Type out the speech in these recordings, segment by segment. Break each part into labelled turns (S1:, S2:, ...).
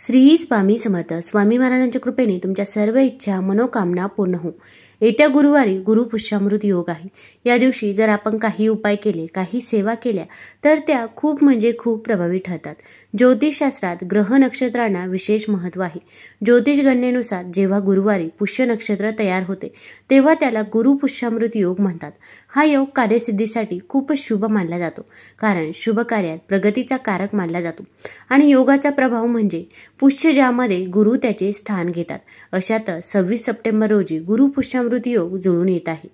S1: श्री स्वामी समर्थ. स्वामी महाराजांच्या कृपेने तुमच्या सर्व इच्छा मनोकामना पूर्ण हो. येत्या गुरुवारी गुरुपुष्यामृत योग आहे. या दिवशी जर आपण काही उपाय केले, काही सेवा केल्या तर त्या खूप म्हणजे खूप प्रभावी ठरतात. ज्योतिषशास्त्रात ग्रह नक्षत्रांना विशेष महत्त्व आहे. ज्योतिष गणनेनुसार जेव्हा गुरुवारी पुष्य नक्षत्र तयार होते तेव्हा त्याला गुरुपुष्यामृत योग म्हणतात. हा योग कार्यसिद्धीसाठी खूपच शुभ मानला जातो, कारण शुभ कार्यात प्रगतीचा कारक मानला जातो आणि योगाचा प्रभाव म्हणजे पुष्य ज्यामध्ये गुरु त्याचे स्थान घेतात. अशातच 26 सप्टेंबर रोजी गुरुपुष्यामृत योग जुळून येत आहे.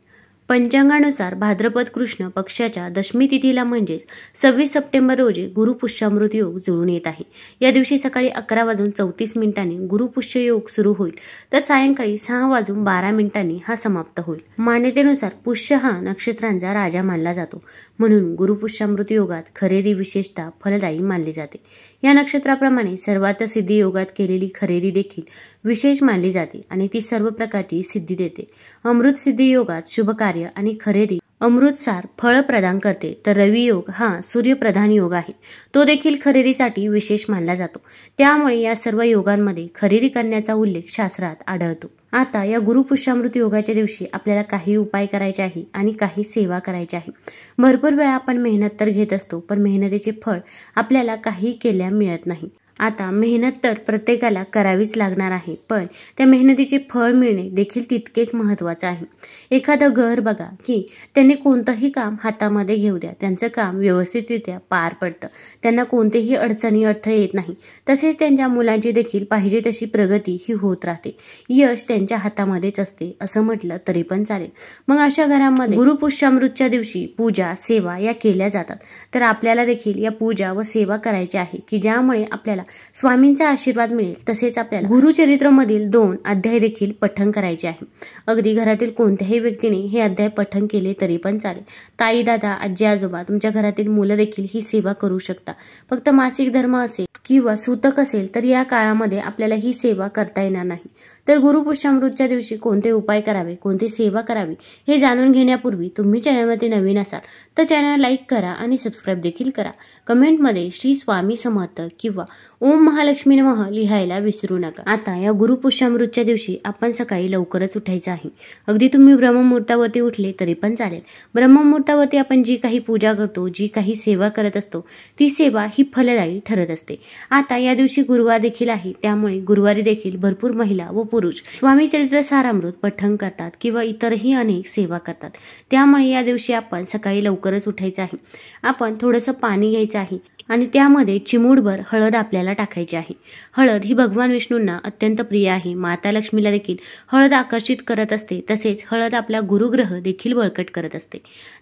S1: पंचांगानुसार भाद्रपद कृष्ण पक्षाच्या दशमी तिथीला म्हणजेच 26 सप्टेंबर रोजी गुरुपुष्यामृत योग जुळून येत आहे. या दिवशी सकाळी 11:34 गुरुपुष्य योग सुरू होईल तर सायंकाळी 6:12 हा समाप्त होईल. मान्यतेनुसार पुष्य हा नक्षत्रांचा राजा मानला जातो, म्हणून गुरुपुष्यामृत योगात खरेदी विशेषतः फलदायी मानली जाते. या नक्षत्राप्रमाणे सर्वार्थ सिद्धी योगात केलेली खरेदी देखील विशेष मानली जाते आणि ती सर्व प्रकारची सिद्धी देते. अमृत सिद्धी योगात शुभ कार्य आणि खरेदी अमृतसार फळ प्रदान करते, तर रवी योग हा सूर्यप्रधान योग आहे. तो देखील खरेदीसाठी विशेष मानला जातो. त्यामुळे या सर्व योगांमध्ये खरेदी करण्याचा उल्लेख शास्त्रात आढळतो. आता या गुरुपुष्यामृत योगाच्या दिवशी आपल्याला काही उपाय करायचे आहे आणि काही सेवा करायची आहे. भरपूर वेळा आपण मेहनत तर घेत असतो, पण मेहनतीचे फळ आपल्याला काही केल्या मिळत नाही. आता मेहनत तर प्रत्येकाला करावीच लागणार आहे, पण त्या मेहनतीचे फळ मिळणे देखील तितकेच महत्त्वाचं आहे. एखादं घर बघा की त्यांनी कोणतंही काम हातामध्ये घेऊ द्या, त्यांचं काम व्यवस्थितरित्या पार पडतं. त्यांना कोणतेही अडचणी अडथळे येत नाही. तसेच त्यांच्या मुलांची देखील पाहिजे तशी प्रगती ही होत राहते. यश त्यांच्या हातामध्येच असते असं म्हटलं तरी पण चालेल. मग अशा घरामध्ये गुरुपुष्यामृतच्या दिवशी पूजा सेवा या केल्या जातात. तर आपल्याला देखील या पूजा व सेवा करायची आहे की ज्यामुळे आपल्याला स्वामींचा आशीर्वाद मिळेल. तसेच आपल्याला गुरुचरित्रमधील 2 अध्याय देखील पठण करायचे आहे. अगदी घरातील कोणत्याही व्यक्तीने हे अध्याय पठण केले तरी पण चालेल. ताई दादा आजी आजोबा तुमच्या घरातील मुलं देखील ही सेवा करू शकता. फक्त मासिक धर्म असेल किंवा सूतक असेल तर या काळामध्ये आपल्याला ही सेवा करता येणार नाही. तर गुरुपुष्यामृतच्या दिवशी कोणते उपाय करावे, कोणती सेवा करावी हे जाणून घेण्यापूर्वी तुम्ही चॅनलमध्ये नवीन असाल तर चॅनल लाईक करा आणि सबस्क्राईब देखील करा. कमेंटमध्ये श्री स्वामी समर्थ किंवा ओम महालक्ष्मी नमः लिहायला विसरू नका. आता या गुरुपुष्यामृतच्या दिवशी आपण सकाळी लवकरच उठायचं आहे. अगदी तुम्ही ब्रह्ममुहूर्तावरती उठले तरी पण चालेल. ब्रह्ममुहूर्तावरती आपण जी काही पूजा करतो, जी काही सेवा करत असतो ती सेवा ही फलदायी ठरत असते. आता या दिवशी गुरुवार देखील आहे, त्यामुळे गुरुवारी देखील भरपूर महिला व पुरुष स्वामी चरित्र सारामृत पठण करतात किंवा इतरही अनेक सेवा करतात. त्यामुळे या दिवशी आपण सकाळी लवकरच उठायचं आहे. आपण थोडंसं पाणी घ्यायचं आहे आणि त्यामध्ये चिमूटभर हळद आपल्याला टाकायची आहे. हळद ही भगवान विष्णूंना अत्यंत प्रिय आहे. माता लक्ष्मीला देखील हळद आकर्षित करत असते. तसेच हळद आपला गुरुग्रह देखील बळकट करत असते.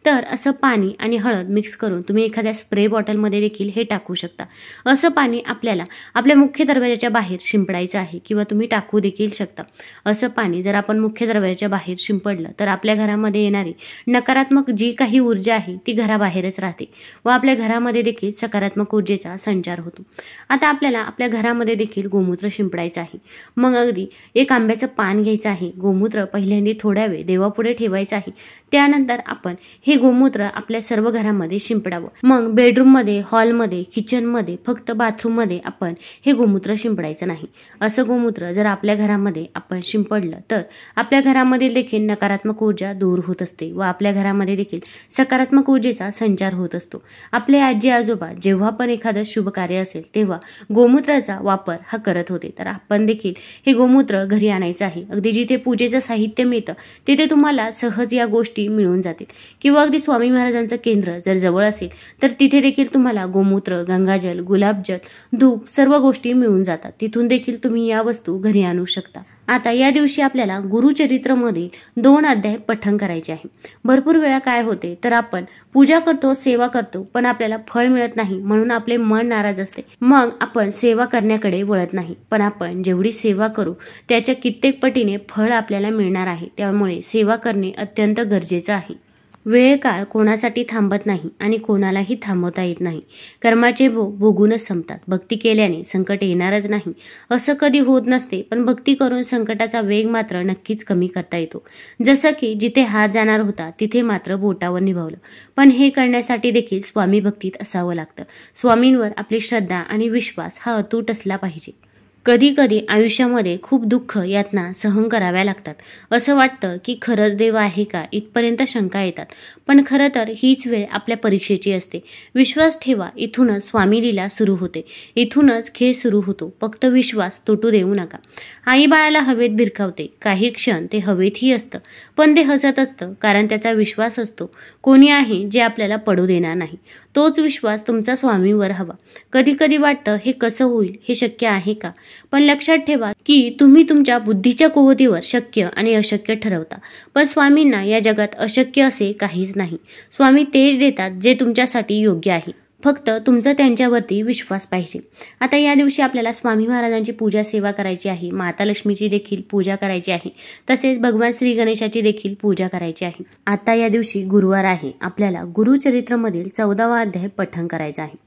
S1: तर असं पाणी आणि हळद मिक्स करून तुम्ही एखाद्या स्प्रे बॉटलमध्ये देखील हे टाकू शकता. असं पाणी आपल्याला आपल्या मुख्य दरवाजाच्या बाहेर शिंपडायचं आहे किंवा तुम्ही टाकू देखील शकता. असं पाणी जर आपण मुख्य दरवाजाच्या बाहेर शिंपडलं तर आपल्या घरामध्ये येणारी नकारात्मक जी काही ऊर्जा आहे ती घराबाहेरच राहते व आपल्या घरामध्ये देखील सकारात्मक ऊर्जेचा संचार होतो. आता आपल्याला आपल्या घरामध्ये देखील गोमूत्र शिंपडायचं आहे. मग अगदी एक आंब्याचं पान घ्यायचं आहे. गोमूत्र पहिल्यांदा थोड्या वेळ देवापुढे ठेवायचं आहे. त्यानंतर आपण हे गोमूत्र आपल्या सर्व घरामध्ये शिंपडावं. मग बेडरूममध्ये, हॉलमध्ये, किचनमध्ये, फक्त बाथरूममध्ये आपण हे गोमूत्र शिंपडायचं नाही. असं गोमूत्र जर आपल्या घरामध्ये आपण शिंपडलं तर आपल्या घरामध्ये देखील नकारात्मक ऊर्जा दूर होत असते व आपल्या घरामध्ये देखील सकारात्मक ऊर्जेचा संचार होत असतो. आपले आजी आजोबा जेव्हा पण एखादं शुभ कार्य असेल तेव्हा गोमूत्राचा वापर हा करत होते. तर आपण देखील हे गोमूत्र घरी आणायचं आहे. अगदी जिथे पूजेचं साहित्य मिळतं तिथे तुम्हाला सहज या गोष्टी मिळून जातील किंवा अगदी स्वामी महाराजांचं केंद्र जर जवळ असेल तर तिथे देखील तुम्हाला गोमूत्र, गंगाजल, गुलाबजल, धूप सर्व गोष्टी मिळून जातात. तिथून देखील तुम्ही या वस्तू घरी आणू शकता. आता या दिवशी आपल्याला गुरुचरित्रमध्ये 2 अध्याय पठण करायचे आहे. भरपूर वेळा काय होते तर आपण पूजा करतो, सेवा करतो, पण आपल्याला फळ मिळत नाही म्हणून आपले मन नाराज असते. मग आपण सेवा करण्याकडे वळत नाही. पण आपण जेवढी सेवा करू त्याच्या कित्येक पटीने फळ आपल्याला मिळणार आहे. त्यामुळे सेवा करणे अत्यंत गरजेचं आहे. वेळ काळ कोणासाठी थांबत नाही आणि कोणालाही थांबवता येत नाही. कर्माचे भोग भोगूनच संपतात. भक्ती केल्याने संकट येणारच नाही असं कधी होत नसते, पण भक्ती करून संकटाचा वेग मात्र नक्कीच कमी करता येतो. जसं की जिथे हात जाणार होता तिथे मात्र बोटावर निभावलं. पण हे करण्यासाठी देखील स्वामी भक्तीत असावं लागतं. स्वामींवर आपली श्रद्धा आणि विश्वास हा अतूट असला पाहिजे. कधी कधी आयुष्यामध्ये खूप दुःख यातना सहन कराव्या लागतात. असं वाटतं की खरंच देव आहे का, इथपर्यंत शंका येतात. पण खरं तर हीच वेळ आपल्या परीक्षेची असते. विश्वास ठेवा, इथूनच स्वामी लीला सुरू होते. इथूनच खेळ सुरू होतो. फक्त विश्वास तुटू देऊ नका. आई बाळाला हवेत भिरकावते. काही क्षण ते हवेतही असतं, पण ते हसत असतं, कारण त्याचा विश्वास असतो कोणी आहे जे आपल्याला पडू देणार नाही. तोच विश्वास तुमचा स्वामीवर हवा. कधी कधी वाटतं हे कसं होईल, हे शक्य आहे का? पण लक्षात ठेवा की तुम्ही तुमच्या बुद्धीच्या कुवतीवर शक्य आणि अशक्य ठरवता. पण स्वामींना या जगात अशक्य असे काहीच नाही. स्वामी तेच देतात जे तुमच्यासाठी योग्य आहे. फक्त तुमचा त्यांच्यावरती विश्वास पाहिजे. आता या दिवशी आपल्याला स्वामी महाराजांची पूजा सेवा करायची आहे. माता लक्ष्मीची देखील पूजा करायची आहे. तसेच भगवान श्री गणेशाची देखील पूजा करायची आहे. आता या दिवशी गुरुवार आहे. आपल्याला गुरुचरित्रमधील 14वा अध्याय पठण करायचा आहे.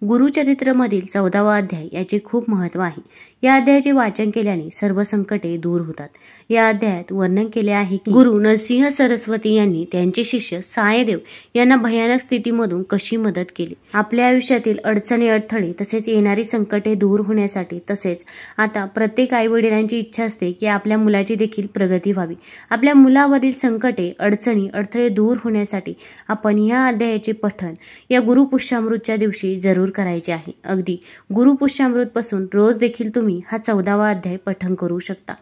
S1: गुरुचरित्रमधील 14वा अध्याय याचे खूप महत्त्व आहे. या अध्यायाचे वाचन केल्याने सर्व संकटे दूर होतात. या अध्यायात वर्णन केले आहे की गुरु नरसिंह सरस्वती यांनी त्यांचे शिष्य सायदेव यांना भयानक स्थितीमधून कशी मदत केली. आपल्या आयुष्यातील अडचणी, अडथळे तसेच येणारी संकटे दूर होण्यासाठी. तसेच आता प्रत्येक आईवडिलांची इच्छा असते की आपल्या मुलाची देखील प्रगती व्हावी. आपल्या मुलावरील संकटे, अडचणी, अडथळे दूर होण्यासाठी आपण या अध्यायाचे पठण या गुरुपुष्यामृतच्या दिवशी जरूर करायचे आहे. अगदी गुरुपुष्यामृत पासून रोज देखील तुम्ही हा 14वा अध्याय पठण करू शकता.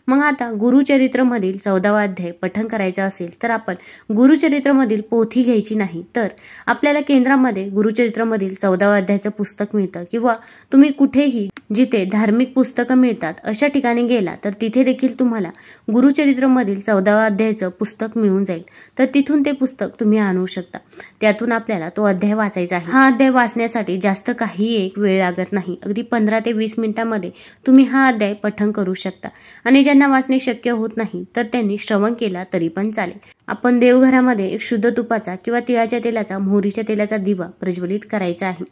S1: मग आता गुरुचरित्रमधील 14वा अध्याय पठण करायचा असेल तर आपण गुरुचरित्रमधील पोथी घ्यायची नाही, तर आपल्याला केंद्रामध्ये गुरुचरित्रमधील 14वा अध्यायाचं पुस्तक मिळतं, किंवा तुम्ही कुठेही जिथे धार्मिक पुस्तकं मिळतात अशा ठिकाणी गेला तर तिथे देखील तुम्हाला गुरुचरित्रमधील 14वा अध्यायाचं पुस्तक मिळून जाईल. तर तिथून ते पुस्तक तुम्ही आणू शकता. त्यातून आपल्याला तो अध्याय वाचायचा आहे. हा अध्याय वाचण्यासाठी जास्त काही एक वेळ लागत नाही. अगदी 15 ते 20 मिनिटांमध्ये तुम्ही हा अध्याय पठण करू शकता. आणि ज्यांना वाचणे शक्य होत नाही तर त्यांनी श्रवण केला तरी पण चालेल. आपण देवघरामध्ये एक शुद्ध तुपाचा किंवा तिळाच्या तेलाचा, मोहरीच्या तेलाचा दिवा प्रज्वलित करायचा आहे.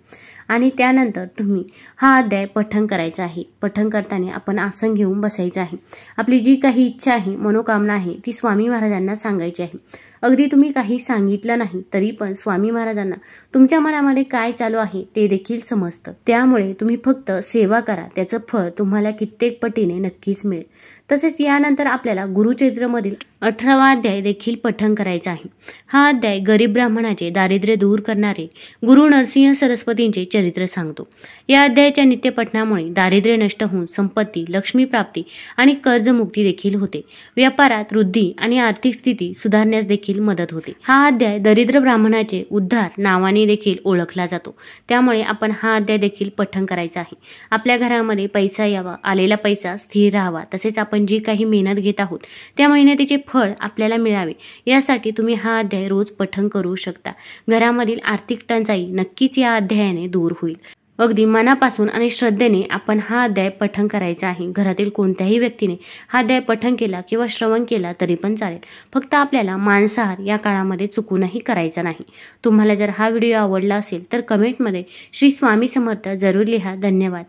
S1: आणि त्यानंतर तुम्ही हा अध्याय पठण करायचा आहे. पठण करताना आपण आसन घेऊन बसायचं आहे. आपली जी काही इच्छा आहे, मनोकामना आहे, ती स्वामी महाराजांना सांगायची आहे. अगदी तुम्ही काही सांगितलं नाही तरी पण स्वामी महाराजांना तुमच्या मनामध्ये काय चालू आहे ते देखील समजतं. त्यामुळे तुम्ही फक्त सेवा करा, त्याचं फळ तुम्हाला कित्येक पटीने नक्कीच मिळेल. तसेच यानंतर आपल्याला गुरुचरित्रमधील 18वा अध्याय देखील पठण करायचा आहे. हा अध्याय गरीब ब्राह्मणाचे दारिद्र्य दूर करणारे गुरु नरसिंह सरस्वतींचे चरित्र सांगतो. या अध्यायाच्या नित्यपठणामुळे दारिद्र्य नष्ट होऊन संपत्ती, लक्ष्मी प्राप्ती आणि कर्जमुक्ती देखील होते. व्यापारात वृद्धी आणि आर्थिक स्थिती सुधारण्यास देखील मदत होते. हा अध्याय दरिद्र ब्राह्मणाचे उद्धार नावाने देखील ओळखला जातो. त्यामुळे आपण हा अध्याय देखील पठण करायचा आहे. आपल्या घरामध्ये पैसा यावा, आलेला पैसा स्थिर राहावा, तसेच आपण जी काही मेहनत घेत आहोत त्या मेहनतीचे फळ आपल्याला मिळावे, यासाठी तुम्ही हा अध्याय रोज पठण करू शकता. घरामधील आर्थिक टंचाई नक्कीच या अध्यायाने दूर होईल. अगदी मनापासून आणि श्रद्धेने आपण हा अध्याय पठण करायचा आहे. घरातील कोणत्याही व्यक्तीने हा अध्याय पठण केला किंवा श्रवण केला तरी पण चालेल. फक्त आपल्याला मांसाहार या काळामध्ये चुकूनही करायचा नाही. तुम्हाला जर हा व्हिडिओ आवडला असेल तर कमेंटमध्ये श्री स्वामी समर्थ जरूर लिहा. धन्यवाद.